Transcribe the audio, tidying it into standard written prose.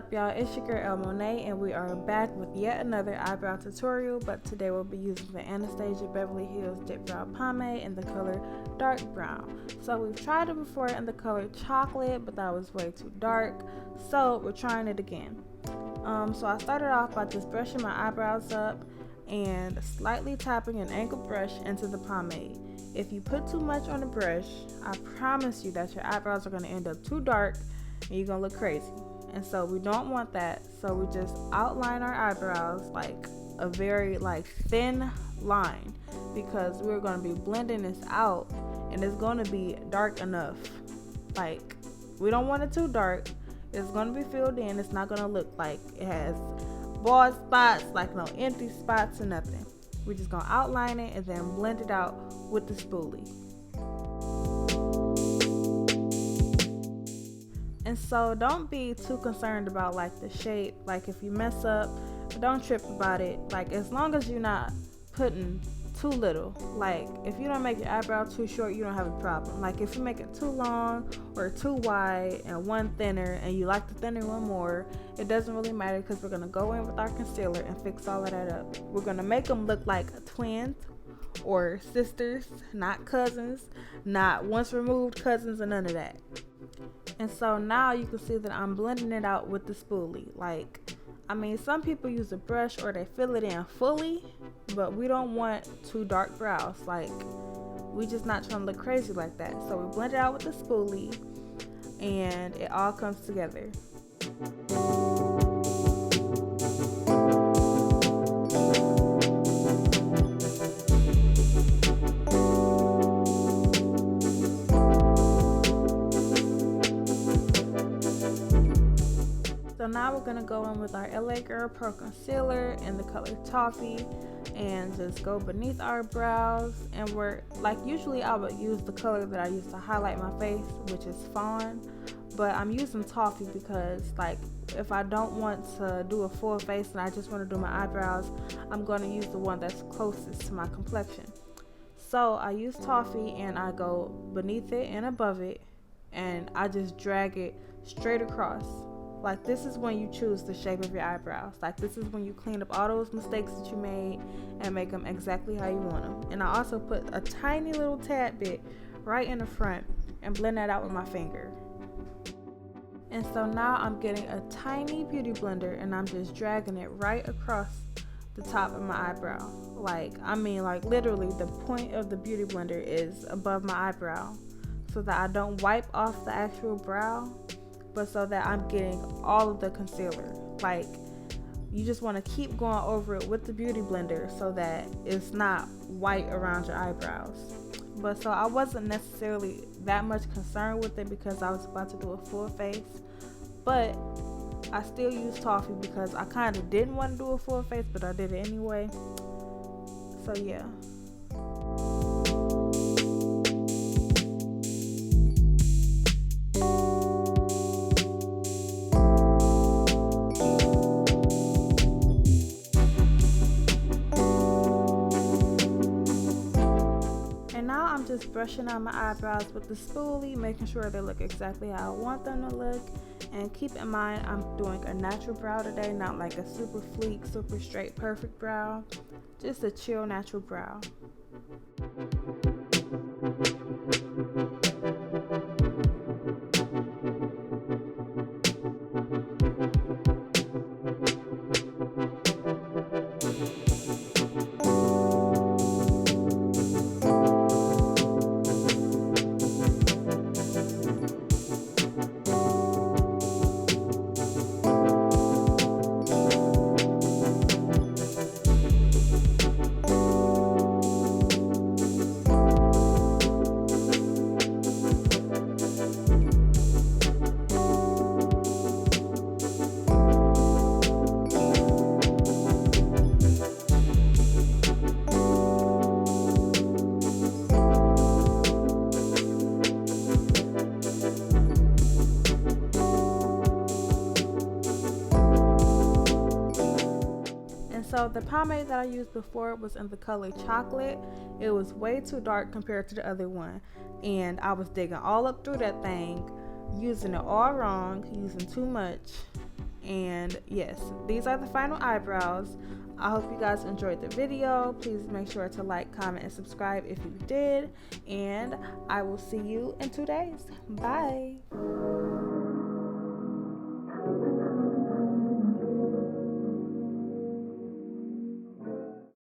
up, y'all? It's your girl Monae, and we are back with yet another eyebrow tutorial. But today we'll be using the Anastasia Beverly Hills Dipbrow Pomade in the color dark brown. So we've tried it before in the color chocolate, but that was way too dark. So we're trying it again. So I started off by just brushing my eyebrows up and slightly tapping an angled brush into the pomade. If you put too much on the brush, I promise you that your eyebrows are going to end up too dark and you're going to look crazy. And so we don't want that. So we just outline our eyebrows like a very thin line, because we're going to be blending this out and it's going to be dark enough. Like, we don't want it too dark. It's going to be filled in. It's not going to look like it has bald spots, like no empty spots or nothing. We're just going to outline it and then blend it out with the spoolie. And so don't be too concerned about the shape. Like, if you mess up, don't trip about it. Like, as long as you're not putting too little. Like, if you don't make your eyebrow too short, you don't have a problem. Like, if you make it too long or too wide and one thinner and you like the thinner one more, it doesn't really matter, because we're going to go in with our concealer and fix all of that up. We're going to make them look like twins or sisters, not cousins, not once removed cousins, and none of that. And so now you can see that I'm blending it out with the spoolie. Some people use a brush or they fill it in fully, but we don't want too dark brows. We just not trying to look crazy like that. So we blend it out with the spoolie and it all comes together. So now we're going to go in with our LA Girl Pro Concealer in the color Toffee and just go beneath our brows. And usually I would use the color that I use to highlight my face, which is Fawn. But I'm using Toffee because if I don't want to do a full face and I just want to do my eyebrows, I'm going to use the one that's closest to my complexion. So I use Toffee and I go beneath it and above it, and I just drag it straight across. This is when you choose the shape of your eyebrows. This is when you clean up all those mistakes that you made and make them exactly how you want them. And I also put a tiny little tad bit right in the front and blend that out with my finger. And so now I'm getting a tiny beauty blender and I'm just dragging it right across the top of my eyebrow. Literally the point of the beauty blender is above my eyebrow, so that I don't wipe off the actual brow, but so that I'm getting all of the concealer. You just want to keep going over it with the beauty blender so that it's not white around your eyebrows. But so I wasn't necessarily that much concerned with it because I was about to do a full face, but I still used Toffee because I kind of didn't want to do a full face, but I did it anyway. So yeah. Now I'm just brushing out my eyebrows with the spoolie, making sure they look exactly how I want them to look. And keep in mind, I'm doing a natural brow today, not like a super fleek, super straight, perfect brow. Just a chill, natural brow. So the pomade that I used before was in the color chocolate. It was way too dark compared to the other one, and I was digging all up through that thing, using it all wrong, using too much, And yes, these are the final eyebrows. I hope you guys enjoyed the video. Please make sure to like, comment, and subscribe if you did. And I will see you in 2 days. Bye.